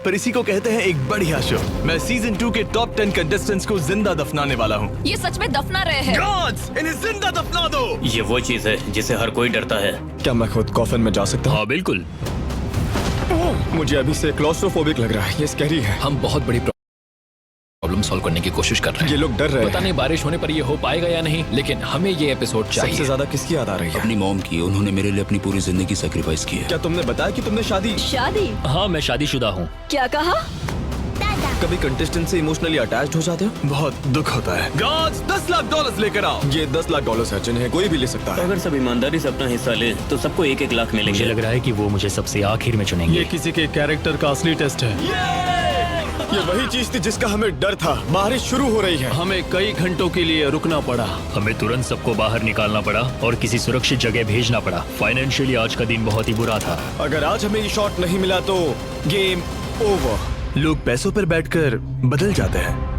पर इसी को कहते हैं एक बढ़िया शो। मैं सीजन 2 के टॉप 10 कंटेस्टेंट्स को जिंदा दफनाने वाला हूँ। ये सच में दफना रहे हैं? गॉड्स, इन्हें जिंदा दफना दो। ये वो चीज है जिसे हर कोई डरता है। क्या मैं खुद कॉफिन में जा सकता हूँ? हाँ बिल्कुल। मुझे अभी से क्लॉस्ट्रोफोबिक लग रहा है, ये स्कैरी है। हम बहुत बड़ी प्रॉब्लम सॉल्व करने की कोशिश कर रहे हैं। ये लोग डर रहे पता हैं। नहीं बारिश होने पर ये हो पाएगा या नहीं, लेकिन हमें ये एपिसोड चाहिए। सबसे ज्यादा किसकी याद आ रही है? अपनी मॉम की। उन्होंने मेरे लिए अपनी पूरी जिंदगी सैक्रिफाइस की है। क्या तुमने बताया कि तुमने शादी? शादी? हाँ मैं शादीशुदा हूँ। क्या कहा? कभी कंटेस्टेंट से इमोशनली अटैच्ड हो जाते हो? बहुत दुख होता है। गॉड्स, $10 लाख लेकर आओ। ये $10 लाख है जिन्हें कोई भी ले सकता है। अगर सब ईमानदारी से अपना हिस्सा ले तो सबको 1-1 लाख मुझे मिलेंगे। लग रहा है कि वो मुझे सबसे आखिर में चुनेंगे। ये किसी के कैरेक्टर का असली टेस्ट है। ये वही चीज थी जिसका हमें डर था। बारिश शुरू हो रही है। हमें कई घंटों के लिए रुकना पड़ा। हमें तुरंत सबको बाहर निकालना पड़ा और किसी सुरक्षित जगह भेजना पड़ा। फाइनेंशियली आज का दिन बहुत ही बुरा था। अगर आज हमें ये शॉट नहीं मिला तो गेम ओवर। लोग पैसों पर बैठकर बदल जाते हैं।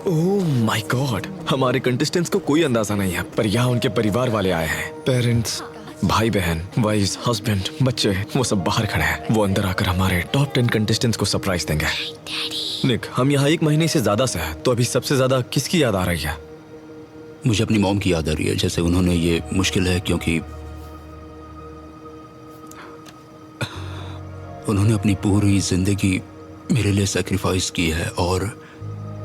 ओह माय गॉड, हमारे कंटेस्टेंट्स को कोई अंदाजा नहीं है, पर यहाँ उनके परिवार वाले आए हैं। पेरेंट्स, भाई बहन, वाइफ, हस्बैंड, बच्चे, वो सब बाहर खड़े हैं। वो अंदर आकर हमारे टॉप 10 कंटेस्टेंट्स को सरप्राइज देंगे। निक, हम यहाँ 1 महीने से ज्यादा से हैं, तो अभी सबसे ज्यादा किसकी याद आ रही है? मुझे अपनी मॉम की याद आ रही है। जैसे उन्होंने, ये मुश्किल है क्योंकि उन्होंने अपनी पूरी जिंदगी मेरे लिए सैक्रिफाइस की है और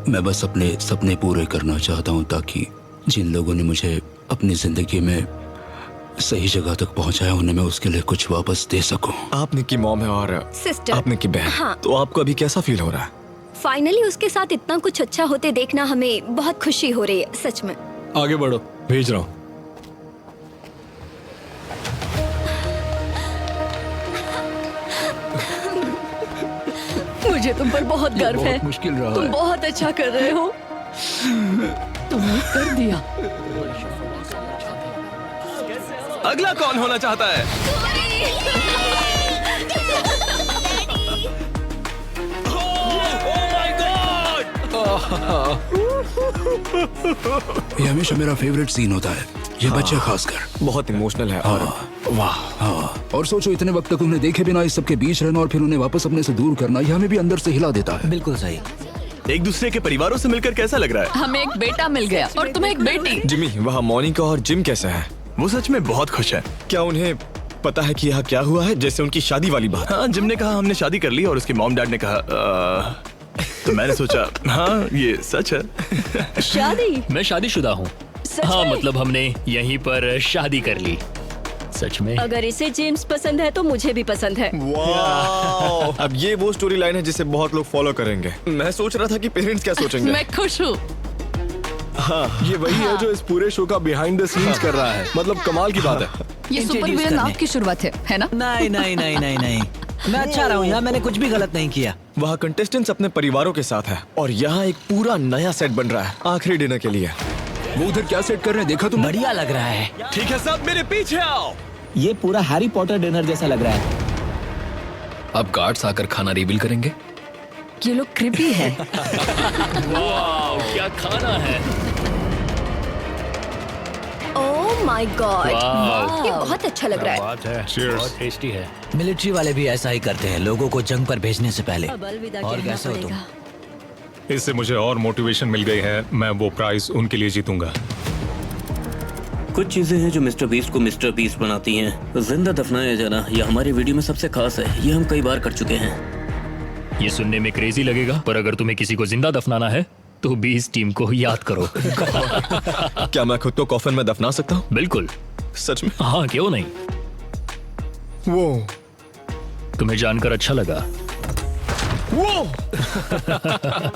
मैं बस अपने सपने पूरे करना चाहता हूँ ताकि जिन लोगों ने मुझे अपनी जिंदगी में सही जगह तक पहुँचाया उन्हें मैं उसके लिए कुछ वापस दे सकूँ। आप निक की मॉम है और सिस्टर। आप निक की बहन। हाँ। तो आपको अभी कैसा फील हो रहा है? फाइनली उसके साथ इतना कुछ अच्छा होते देखना हमें बहुत खुशी हो रही है, सच में। आगे बढ़ो, भेज रहा हूँ। मुझे तुम पर बहुत गर्व है। बहुत मुश्किल रहा तुम है। बहुत अच्छा कर रहे हो। तुमने कर दिया। अगला कौन होना चाहता है? ये हमेशा मेरा फेवरेट सीन होता है, ये बच्चे खासकर। बहुत इमोशनल है और वाह। हाँ, और सोचो इतने वक्त तक उन्हें देखे बिना इस सबके बीच रहना और फिर उन्हें वापस अपने से दूर करना, ये हमें भी अंदर से हिला देता है। बिल्कुल सही। एक दूसरे के परिवारों से मिलकर कैसा लग रहा है? हमें एक बेटा मिल गया और तुम्हें एक बेटी। जिमी, वहाँ मोनिका और जिम कैसे हैं? वो सच में बहुत खुश है। क्या उन्हें पता है कि यहाँ क्या हुआ है? जैसे उनकी शादी वाली बात। हाँ, जिम ने कहा हमने शादी कर ली और उसके मॉम डैड ने कहा तो मैंने सोचा हाँ ये सच है। शादी? मैं शादीशुदा हूँ। सच हाँ में? मतलब हमने यहीं पर शादी कर ली। सच में। अगर इसे जेम्स पसंद है तो मुझे भी पसंद है। वाओ! अब ये वो स्टोरी लाइन है जिसे बहुत लोग फॉलो करेंगे। मैं सोच रहा था कि पेरेंट्स क्या सोचेंगे। मैं खुश हूँ। ये वही है जो इस पूरे शो का बिहाइंड द सीन्स कर रहा है। मतलब कमाल की बात है। ये सुपर विलन आपकी शुरुआत है ना? नहीं नहीं नहीं नहीं नहीं, मैं अच्छा रहा हूँ यहाँ, मैंने कुछ भी गलत नहीं किया। वहाँ कंटेस्टेंट्स अपने परिवारों के साथ है और यहाँ एक पूरा नया सेट बन रहा है आखिरी डिनर के लिए। वो उधर क्या सेट कर रहे हैं, देखा तुमने? बढ़िया लग रहा है। ठीक है सब मेरे पीछे आओ। ये पूरा हैरी पॉटर डिनर जैसा लग रहा है। अब गार्ड्स आकर खाना रिवील करेंगे। ये लोग क्रिपी है। वाह क्या खाना है। ओह माय गॉड, वाह। ये बहुत अच्छा लग रहा है। बात है। बहुत टेस्टी है। मिलिट्री वाले भी ऐसा ही करते हैं, लोगों को जंग पर भेजने से पहले। अब अलविदा और कहना कैसे हो तुम? पड़ेगा। इससे मुझे और मोटिवेशन मिल गई है। मैं वो प्राइज उनके लिए जीतूंगा। कुछ चीजें हैं जो मिस्टर बीस्ट को मिस्टर बीस्ट बनाती हैं। जिंदा दफनाया जाना यह हमारी वीडियो में सबसे खास है। ये हम कई बार कर चुके हैं। ये सुनने में क्रेजी लगेगा, पर अगर तुम्हें किसी को जिंदा दफनाना है तो 20 टीम को याद करो। क्या मैं खुद को कॉफिन में दफना सकता हूँ? बिल्कुल। सच में? हाँ क्यों नहीं। वो तुम्हें जानकर अच्छा लगा।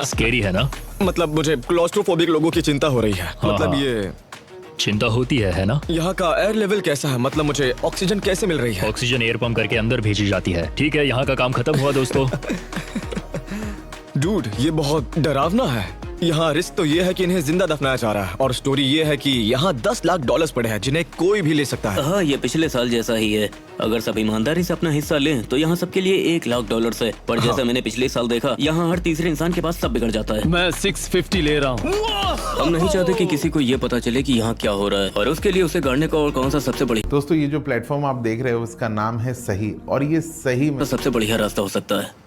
स्केरी है ना? मतलब मुझे क्लॉस्ट्रोफोबिक लोगों की चिंता हो रही है। मतलब हाँ। ये चिंता होती है ना? यहाँ का एयर लेवल कैसा है? मतलब मुझे ऑक्सीजन कैसे मिल रही है? ऑक्सीजन एयर पंप करके अंदर भेजी जाती है। ठीक है, यहाँ का काम खत्म हुआ दोस्तों। डूड, ये बहुत डरावना है। यहाँ रिस्क तो ये है कि इन्हें जिंदा दफनाया जा रहा है और स्टोरी ये है कि यहाँ 10 लाख डॉलर्स पड़े हैं जिन्हें कोई भी ले सकता है। हाँ, ये पिछले साल जैसा ही है। अगर सब ईमानदारी से अपना हिस्सा लें तो यहाँ सबके लिए 1 लाख डॉलर है। पर जैसा मैंने पिछले साल देखा, यहाँ हर तीसरे इंसान के पास सब बिगड़ जाता है। मैं 650 ले रहा हूँ। हम नहीं चाहते कि किसी को ये पता चले कि यहाँ क्या हो रहा है, और उसके लिए उसे गाड़ने का और कौन सा सबसे बड़ी दोस्तों, ये जो प्लेटफॉर्म आप देख रहे हो उसका नाम है सही, और ये सही में सबसे बढ़िया रास्ता हो सकता है।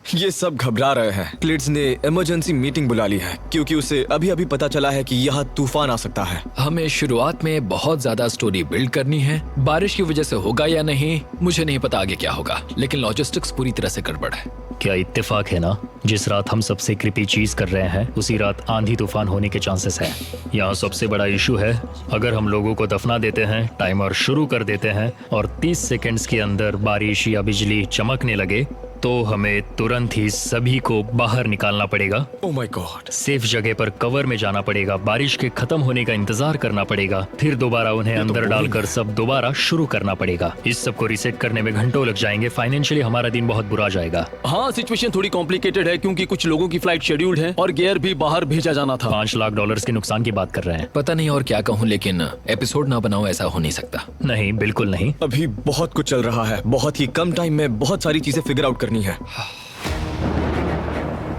ये सब घबरा रहे हैं। क्लिड्स ने इमरजेंसी मीटिंग बुला ली है क्योंकि उसे अभी अभी पता चला है कि यहाँ तूफान आ सकता है। हमें शुरुआत में बहुत ज्यादा स्टोरी बिल्ड करनी है। बारिश की वजह से होगा या नहीं मुझे नहीं पता आगे क्या होगा, लेकिन लॉजिस्टिक्स पूरी तरह से गड़बड़ है। क्या इत्तेफाक है ना, जिस रात हम सबसे क्रिपी चीज कर रहे हैं उसी रात आंधी तूफान होने के चांसेस हैं। यहाँ सबसे बड़ा इशू है, अगर हम लोगों को दफना देते हैं, टाइमर शुरू कर देते हैं और 30 सेकंड्स के अंदर बारिश या बिजली चमकने लगे तो हमें तुरंत ही सभी को बाहर निकालना पड़ेगा। Oh my God. सेफ जगह पर कवर में जाना पड़ेगा, बारिश के खत्म होने का इंतजार करना पड़ेगा, फिर दोबारा उन्हें अंदर डालकर सब दोबारा शुरू करना पड़ेगा। इस सब को रिसेट करने में घंटों लग जाएंगे। फाइनेंशियली हमारा दिन बहुत बुरा जाएगा। हाँ, सिचुएशन थोड़ी कॉम्प्लिकेटेड है क्योंकि कुछ लोगों की फ्लाइट शेड्यूल्ड है और गियर भी बाहर भेजा जाना था। 5 लाख डॉलर्स के नुकसान की बात कर रहे हैं। पता नहीं और क्या कहूँ, लेकिन एपिसोड ना बनाओ ऐसा हो नहीं सकता। नहीं, बिल्कुल नहीं। अभी बहुत कुछ चल रहा है, बहुत ही कम टाइम में बहुत सारी चीजें फिगर आउट करनी है।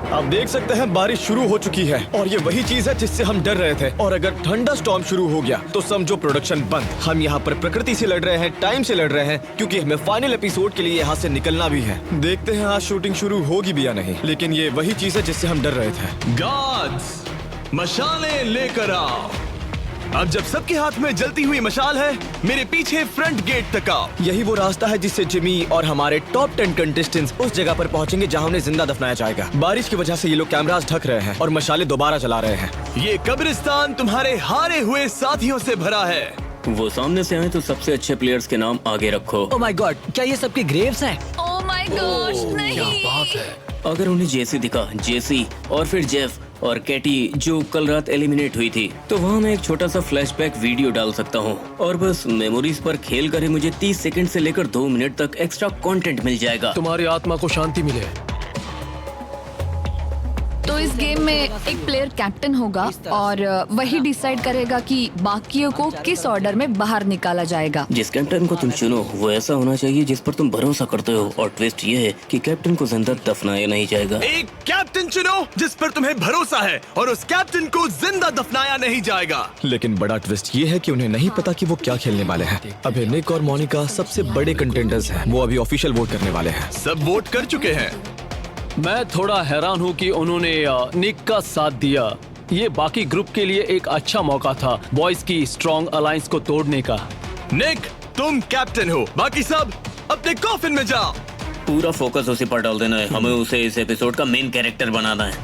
आप देख सकते हैं बारिश शुरू हो चुकी है और ये वही चीज है जिससे हम डर रहे थे। और अगर ठंडा स्टॉर्म शुरू हो गया तो समझो प्रोडक्शन बंद। हम यहाँ पर प्रकृति से लड़ रहे हैं, टाइम से लड़ रहे हैं, क्योंकि हमें फाइनल एपिसोड के लिए यहाँ से निकलना भी है। देखते हैं आज शूटिंग शुरू होगी भी या नहीं, लेकिन ये वही चीज है जिससे हम डर रहे थे। गॉड्स, मशालें लेकर आओ। अब जब सबके हाथ में जलती हुई मशाल है, मेरे पीछे फ्रंट गेट तक आओ। यही वो रास्ता है जिससे जिमी और हमारे टॉप 10 कंटेस्टेंट्स उस जगह पर पहुंचेंगे जहां उन्हें जिंदा दफनाया जाएगा। बारिश की वजह से ये लोग कैमरास ढक रहे हैं और मशाले दोबारा जला रहे हैं। ये कब्रिस्तान तुम्हारे हारे हुए साथियों से भरा है। वो सामने से आए तो सबसे अच्छे प्लेयर्स के नाम आगे रखो। ओह माय गॉड, क्या ये सबके ग्रेव्स हैं? ओह माय गॉड, नहीं। अगर उन्हें जेसी दिखा, जेसी और फिर जेफ और कैटी जो कल रात एलिमिनेट हुई थी, तो वहाँ मैं एक छोटा सा फ्लैशबैक वीडियो डाल सकता हूँ और बस मेमोरीज पर खेल कर ही मुझे 30 सेकंड से लेकर 2 मिनट तक एक्स्ट्रा कंटेंट मिल जाएगा। तुम्हारी आत्मा को शांति मिले। तो इस गेम में एक प्लेयर कैप्टन होगा और वही डिसाइड करेगा कि बाकियों को किस ऑर्डर में बाहर निकाला जाएगा। जिस कैप्टन को तुम चुनो वो ऐसा होना चाहिए जिस पर तुम भरोसा करते हो, और ट्विस्ट ये है कि कैप्टन को जिंदा दफनाया नहीं जाएगा। एक कैप्टन चुनो जिस पर तुम्हें भरोसा है और उस कैप्टन को जिंदा दफनाया नहीं जाएगा। लेकिन बड़ा ट्विस्ट ये है कि उन्हें नहीं पता कि वो क्या खेलने वाले हैं। अभी निक और मोनिका सबसे बड़े कंटेंडर्स हैं। वो अभी ऑफिशियल वोट करने वाले हैं। सब वोट कर चुके हैं। मैं थोड़ा हैरान हूँ कि उन्होंने निक का साथ दिया। ये बाकी ग्रुप के लिए एक अच्छा मौका था बॉयज की स्ट्रॉन्ग अलायंस को तोड़ने का। निक, तुम कैप्टन हो, बाकी सब अपने कॉफिन में जाओ। पूरा फोकस उसी पर डाल देना है। हमें उसे इस एपिसोड का मेन कैरेक्टर बनाना है।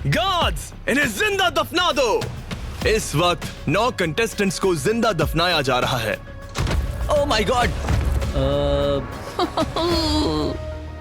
गॉड्स, इन्हें जिंदा दफना दो। इस वक्त 9 कंटेस्टेंट्स को जिंदा दफनाया जा रहा है। Oh my God.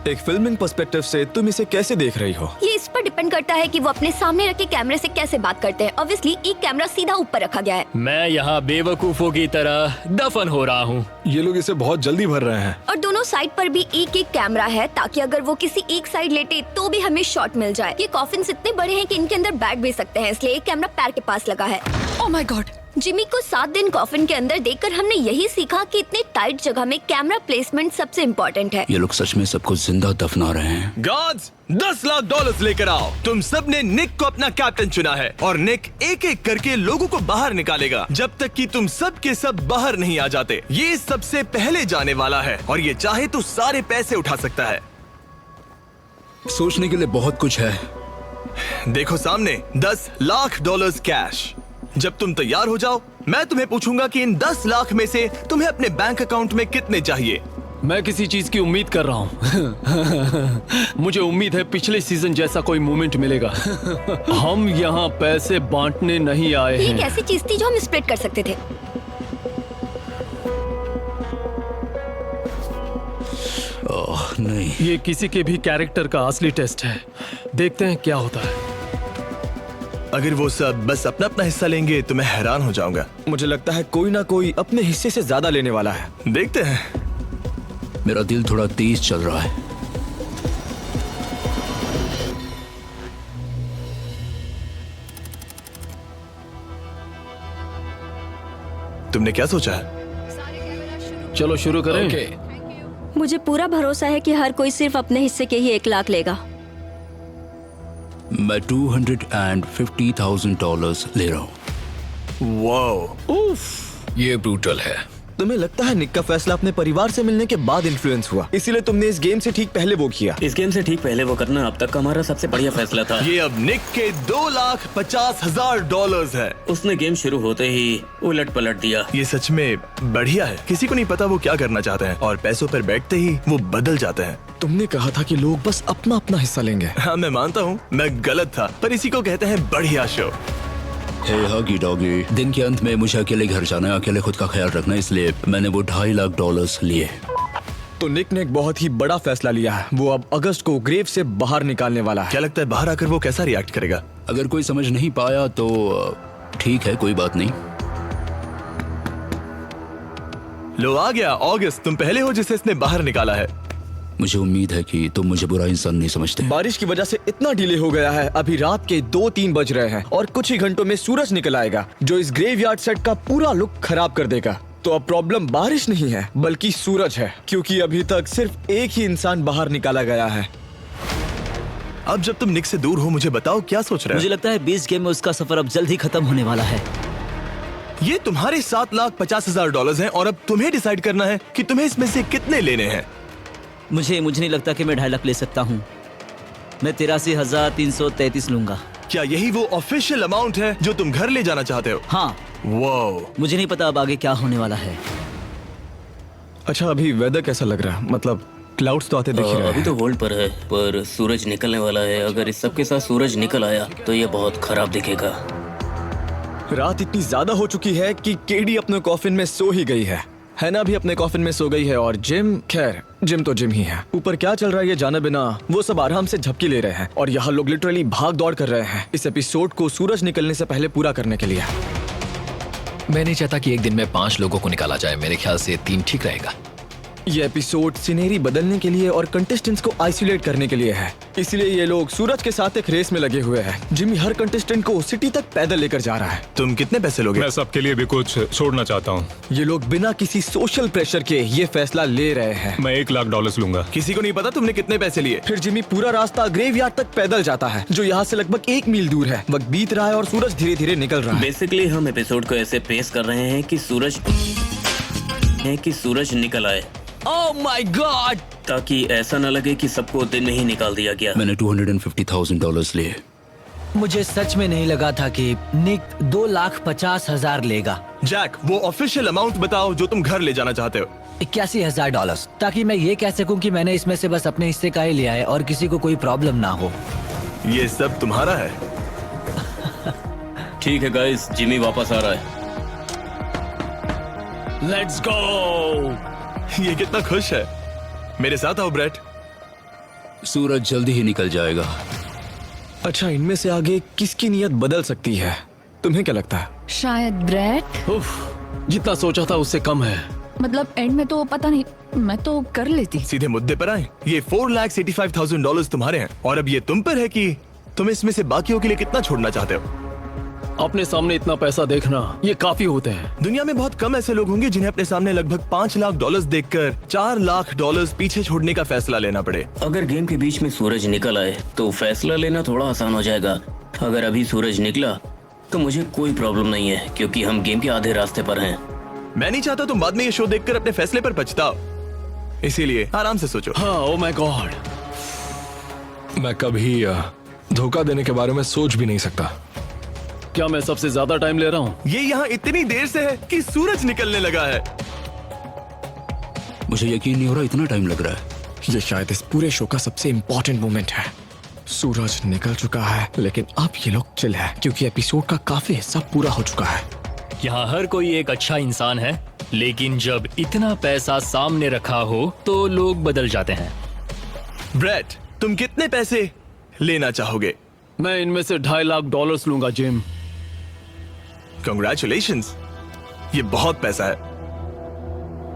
एक फिल्मिंग पर्सपेक्टिव से तुम इसे कैसे देख रही हो? ये इस पर डिपेंड करता है कि वो अपने सामने रखे कैमरे से कैसे बात करते हैं। ऑब्वियसली एक कैमरा सीधा ऊपर रखा गया है। मैं यहाँ बेवकूफों की तरह दफन हो रहा हूँ। ये लोग इसे बहुत जल्दी भर रहे हैं। और दोनों साइड पर भी एक एक कैमरा है ताकि अगर वो किसी एक साइड लेटे तो भी हमें शॉट मिल जाए। ये कॉफिन्स इतने बड़े हैं कि इनके अंदर बैठ भी सकते हैं, इसलिए एक कैमरा पैर के पास लगा है। Oh my God. जिमी को 7 दिन कॉफिन के अंदर देखकर हमने यही सीखा कि इतने टाइट जगह में कैमरा प्लेसमेंट सबसे इम्पोर्टेंट है। ये लोग सच में सबको जिंदा दफना रहे हैं। गॉड्स, 10 लाख डॉलर्स लेकर आओ। तुम सब ने निक को अपना कैप्टन चुना है और निक एक एक करके लोगों को बाहर निकालेगा जब तक कि तुम सब के सब बाहर नहीं आ जाते। ये सबसे पहले जाने वाला है और ये चाहे तो सारे पैसे उठा सकता है। सोचने के लिए बहुत कुछ है। देखो सामने 10 लाख डॉलर्स कैश। जब तुम तैयार हो जाओ मैं तुम्हें पूछूंगा कि इन 10 लाख में से तुम्हें अपने बैंक अकाउंट में कितने चाहिए। मैं किसी चीज की उम्मीद कर रहा हूँ। मुझे उम्मीद है पिछले सीजन जैसा कोई मूवमेंट मिलेगा। हम यहाँ पैसे बांटने नहीं आए ये हैं। एक ऐसी चीज थी जो हम स्प्लिट कर सकते थे। ओह नहीं, ये किसी के भी कैरेक्टर का असली टेस्ट है। देखते हैं क्या होता है। अगर वो सब बस अपना अपना हिस्सा लेंगे तो मैं हैरान हो जाऊंगा। मुझे लगता है कोई ना कोई अपने हिस्से से ज्यादा लेने वाला है। देखते हैं। मेरा दिल थोड़ा तेज चल रहा है। तुमने क्या सोचा है? चलो शुरू करें। ओके मुझे पूरा भरोसा है कि हर कोई सिर्फ अपने हिस्से के ही 1 लाख लेगा। मैं $250,000 ले रहा हूँ। वाओ, ये ब्रूटल है। तुम्हें लगता है निक का फैसला अपने परिवार से मिलने के बाद इन्फ्लुएंस हुआ, इसीलिए तुमने इस गेम से ठीक पहले वो किया? इस गेम से ठीक पहले वो करना अब तक का हमारा सबसे बढ़िया फैसला था। ये अब निक के $2,50,000 है। उसने गेम शुरू होते ही उलट पलट दिया। ये सच में बढ़िया है। किसी को नहीं पता वो क्या करना चाहते हैं और पैसों पर बैठते ही वो बदल जाते हैं। तुमने कहा था कि लोग बस अपना अपना हिस्सा लेंगे। हाँ, मैं मानता हूँ मैं गलत था, पर इसी को कहते हैं बढ़िया शो। हे हगी डॉगी, दिन के अंत में मुझे अकेले घर जाना है, अकेले खुद का ख्याल रखना है, इसलिए मैंने वो $2.5 लाख लिए। तो निक ने एक बहुत ही बड़ा फैसला लिया है। वो अब अगस्त को ग्रेव से बाहर निकालने वाला है। क्या लगता है बाहर आकर वो कैसा रिएक्ट करेगा? अगर कोई समझ नहीं पाया तो ठीक है, कोई बात नहीं। लो आ गया अगस्त, तुम पहले हो जिसे इसने बाहर निकाला है। मुझे उम्मीद है कि तुम मुझे बुरा इंसान नहीं समझते। बारिश की वजह से इतना डिले हो गया है, अभी रात के 2-3 बज रहे हैं और कुछ ही घंटों में सूरज निकल आएगा जो इस ग्रेवयार्ड सेट का पूरा लुक खराब कर देगा। तो अब प्रॉब्लम बारिश नहीं है बल्कि सूरज है, क्योंकि अभी तक सिर्फ एक ही इंसान बाहर निकाला गया है। अब जब तुम निक से दूर हो, मुझे बताओ क्या सोच रहे मुझे हो? लगता है 20 गेम में उसका सफर अब जल्द ही खत्म होने वाला है। ये तुम्हारे $7,50,000 हैं और अब तुम्हें डिसाइड करना है कि तुम्हें इसमें से कितने लेने हैं। मुझे नहीं लगता कि मैं 2.5 लाख ले सकता हूँ। मैं 83,333 लूंगा। क्या यही वो ऑफिशियल अमाउंट है जो तुम घर ले जाना चाहते हो? हाँ। वाओ, मुझे नहीं पता अब आगे क्या होने वाला है। अच्छा, अभी वेदर कैसा लग रहा है? मतलब क्लाउड्स तो आते दिख ही रहे अभी हैं। तो होल्ड पर है, पर सूरज निकलने वाला है। अगर इस सब के साथ सूरज निकल आया तो ये बहुत खराब दिखेगा। रात इतनी ज्यादा हो चुकी है कि केडी अपने कॉफिन में सो ही गई है ना? भी अपने कॉफिन में सो गई है और जिम, खैर जिम तो जिम ही है। ऊपर क्या चल रहा है ये जाने बिना वो सब आराम से झपकी ले रहे हैं और यहाँ लोग लिटरली भाग दौड़ कर रहे हैं इस एपिसोड को सूरज निकलने से पहले पूरा करने के लिए। मैं नहीं चाहता कि एक दिन में 5 लोगों को निकाला जाए। मेरे ख्याल से 3 ठीक रहेगा। ये एपिसोड सिनेरी बदलने के लिए और कंटेस्टेंट्स को आइसोलेट करने के लिए है, इसलिए ये लोग सूरज के साथ एक रेस में लगे हुए हैं। जिमी हर कंटेस्टेंट को सिटी तक पैदल लेकर जा रहा है। तुम कितने पैसे लोगे? मैं सबके लिए भी कुछ छोड़ना चाहता हूँ। ये लोग बिना किसी सोशल प्रेशर के ये फैसला ले रहे हैं। मैं $1 लाख लूंगा। किसी को नहीं पता तुमने कितने पैसे लिए। फिर जिमी पूरा रास्ता ग्रेवयार्ड तक पैदल जाता है जो यहाँ से लगभग 1 मील दूर है। वक्त बीत रहा है और सूरज धीरे धीरे निकल रहा है। बेसिकली हम एपिसोड को ऐसे पेश कर रहे हैं कि सूरज निकल आए। Oh my God! ताकि ऐसा न लगे कि सबको दिन में ही निकाल दिया गया। मैंने $250,000 लिए। मुझे सच में नहीं लगा था कि निक $2,50,000 लेगा। जैक, वो ऑफिशियल अमाउंट बताओ जो तुम घर ले जाना चाहते हो। $81,000, ताकि मैं ये कह सकूं कि मैंने इसमें से बस अपने हिस्से का ही लिया है और किसी को कोई प्रॉब्लम ना हो। ये सब तुम्हारा है। ठीक है गाइस, जिमी वापस आ रहा है। Let's go. ये कितना खुश है। मेरे साथ आओ ब्रेट। सूरज जल्दी ही निकल जाएगा। अच्छा, इनमें से आगे किसकी नीयत बदल सकती है? तुम्हें क्या लगता है? शायद ब्रेट। जितना सोचा था उससे कम है। मतलब एंड में तो पता नहीं, मैं तो कर लेती। सीधे मुद्दे पर आए। ये $4,85,000 तुम्हारे हैं और अब ये तुम पर है कि तुम इसमें से बाकियों के लिए कितना छोड़ना चाहते हो। अपने सामने इतना पैसा देखना ये काफी होते हैं। दुनिया में बहुत कम ऐसे लोग होंगे जिन्हें अपने सामने लगभग $5 लाख देखकर $4 लाख पीछे छोड़ने का फैसला लेना पड़े। अगर गेम के बीच में सूरज निकल आए तो फैसला लेना थोड़ा आसान हो जाएगा। अगर अभी सूरज निकला तो मुझे कोई प्रॉब्लम नहीं है, क्योंकि हम गेम के आधे रास्ते पर हैं। मैं नहीं चाहता तुम बाद में ये शो देखकर अपने फैसले पर पछताओ, इसीलिए आराम से सोचो। हाँ, ओह माय गॉड। मैं कभी धोखा देने के बारे में सोच भी नहीं सकता। क्या मैं सबसे ज्यादा टाइम ले रहा हूँ? ये यहाँ इतनी देर से है कि सूरज निकलने लगा है। मुझे यकीन नहीं हो रहा इतना टाइम लग रहा है। ये शायद इस पूरे शो का सबसे इम्पोर्टेंट मोमेंट है। सूरज निकल चुका है, लेकिन अब ये लोग चिल है क्योंकि एपिसोड का काफी हिस्सा पूरा हो चुका है। यहाँ हर कोई एक अच्छा इंसान है, लेकिन जब इतना पैसा सामने रखा हो तो लोग बदल जाते हैं। ब्रेट, तुम कितने पैसे लेना चाहोगे? मैं इनमें से $2.5 लाख लूंगा जिम। Congratulations, ये बहुत पैसा है।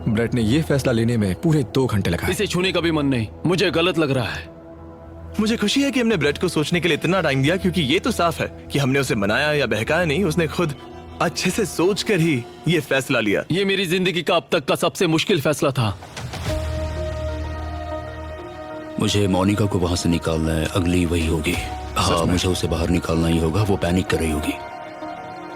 ब्रेट ने ये फैसला लेने में पूरे 2 घंटे लगाए। इसे छूने का भी मन नहीं, मुझे गलत लग रहा है। मुझे खुशी है कि हमने ब्रेट को सोचने के लिए इतना टाइम दिया, क्योंकि ये तो साफ है कि हमने उसे मनाया या बहकाया नहीं। उसने खुद अच्छे से सोच कर ही ये फैसला लिया। ये मेरी जिंदगी का अब तक का सबसे मुश्किल फैसला था। मुझे मोनिका को वहां से निकालना है, अगली वही होगी। हाँ, मुझे उसे बाहर निकालना ही होगा, वो पैनिक कर रही होगी।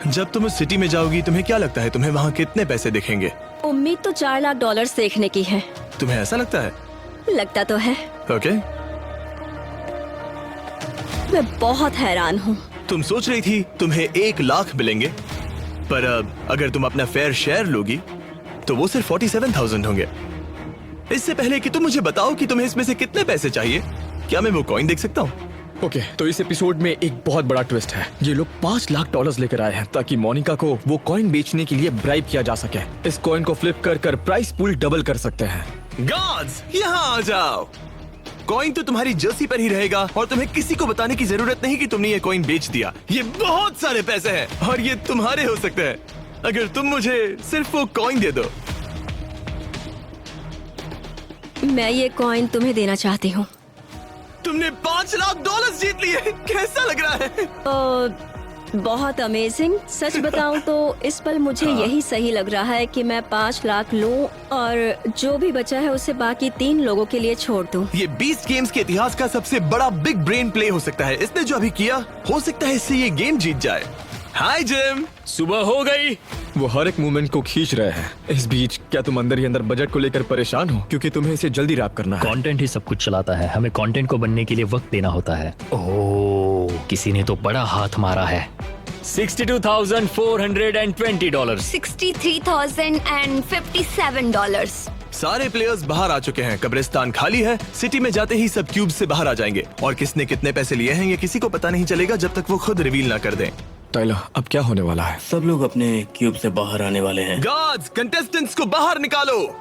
जब तुम उस सिटी में जाओगी तुम्हें क्या लगता है तुम्हें वहाँ कितने पैसे दिखेंगे? उम्मीद तो $4 लाख देखने की है। तुम्हें ऐसा लगता है? लगता तो है। ओके। मैं बहुत हैरान हूँ। तुम सोच रही थी तुम्हें 1 लाख मिलेंगे, पर अगर तुम अपना फेयर शेयर लोगी तो वो सिर्फ 47,000 होंगे। इससे पहले कि तुम मुझे बताओ कि तुम्हें इसमें से कितने पैसे चाहिए, क्या मैं वो कॉइन देख सकता हूँ? ओके, तो इस एपिसोड में एक बहुत बड़ा ट्विस्ट है। ये लोग $5 लाख लेकर आए हैं ताकि मोनिका को वो कॉइन बेचने के लिए ब्राइब किया जा सके। इस कॉइन को फ्लिप कर कर प्राइस पूल डबल कर सकते हैं। गॉड्स, यहाँ आ जाओ। कॉइन तो तुम्हारी जर्सी पर ही रहेगा और तुम्हें किसी को बताने की जरूरत नहीं कि तुमने ये कॉइन बेच दिया। ये बहुत सारे पैसे हैं और ये तुम्हारे हो सकते हैं अगर तुम मुझे सिर्फ वो कॉइन दे दो। मैं ये कॉइन तुम्हें देना चाहती हूँ। तुमने $5 लाख जीत लिए, कैसा लग रहा है? बहुत अमेजिंग। सच बताऊं तो इस पल मुझे यही सही लग रहा है कि मैं 5 लाख लूं और जो भी बचा है उसे बाकी 3 लोगों के लिए छोड़ दूं। ये बीस्ट गेम्स के इतिहास का सबसे बड़ा बिग ब्रेन प्ले हो सकता है। इसने जो अभी किया, हो सकता है इससे ये गेम जीत जाए। हाय जिम, सुबह हो गई। वो हर एक मूवमेंट को खींच रहे हैं। इस बीच क्या तुम अंदर ही अंदर बजट को लेकर परेशान हो, क्योंकि तुम्हें इसे जल्दी रैप करना है। कंटेंट ही सब कुछ चलाता है, हमें कंटेंट को बनने के लिए वक्त देना होता है। ओह, किसी ने तो बड़ा हाथ मारा है। $63,420। $63,057। सारे प्लेयर्स बाहर आ चुके हैं, कब्रिस्तान खाली है। सिटी में जाते ही सब क्यूब से बाहर आ जाएंगे और किसने कितने पैसे लिए हैं ये किसी को पता नहीं चलेगा जब तक वो खुद रिवील ना कर दें। टाइलर, अब क्या होने वाला है? सब लोग अपने क्यूब से बाहर आने वाले हैं। गार्ड्स, कंटेस्टेंट्स को बाहर निकालो।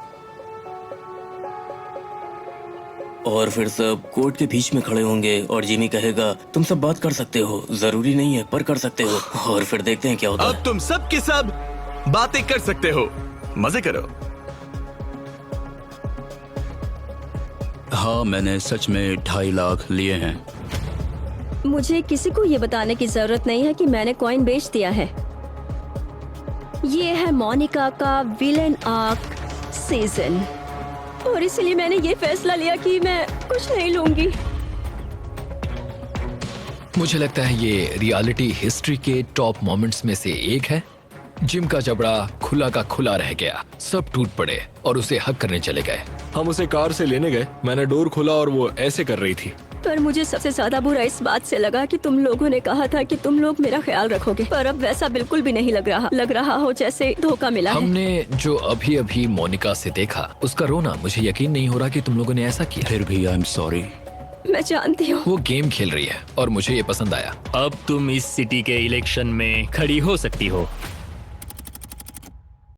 और फिर सब कोर्ट के बीच में खड़े होंगे और जिमी कहेगा तुम सब बात कर सकते हो, जरूरी नहीं है पर कर सकते हो। और फिर देखते हैं क्या होता है। अब तुम सब के सब बातें कर सकते हो, मजे करो। हाँ, मैंने सच में 2.5 लाख लिए हैं। मुझे किसी को ये बताने की जरूरत नहीं है कि मैंने कॉइन बेच दिया है। ये है मोनिका का विलेन आर्क सीजन और इसलिए मैंने ये फैसला लिया कि मैं कुछ नहीं लूंगी। मुझे लगता है ये रियलिटी हिस्ट्री के टॉप मोमेंट्स में से एक है। जिम का जबड़ा खुला का खुला रह गया, सब टूट पड़े और उसे हक करने चले गए। हम उसे कार से लेने गए, मैंने डोर खोला और वो ऐसे कर रही थी। पर मुझे सबसे ज्यादा बुरा इस बात से लगा कि तुम लोगों ने कहा था कि तुम लोग मेरा ख्याल रखोगे, पर अब वैसा बिल्कुल भी नहीं लग रहा हो जैसे धोखा मिला है। हमने जो अभी अभी मोनिका से देखा, उसका रोना, मुझे यकीन नहीं हो रहा कि तुम लोगों ने ऐसा किया। फिर भी आई एम सॉरी। मैं जानती हूँ वो गेम खेल रही है और मुझे ये पसंद आया। अब तुम इस सिटी के इलेक्शन में खड़ी हो सकती हो।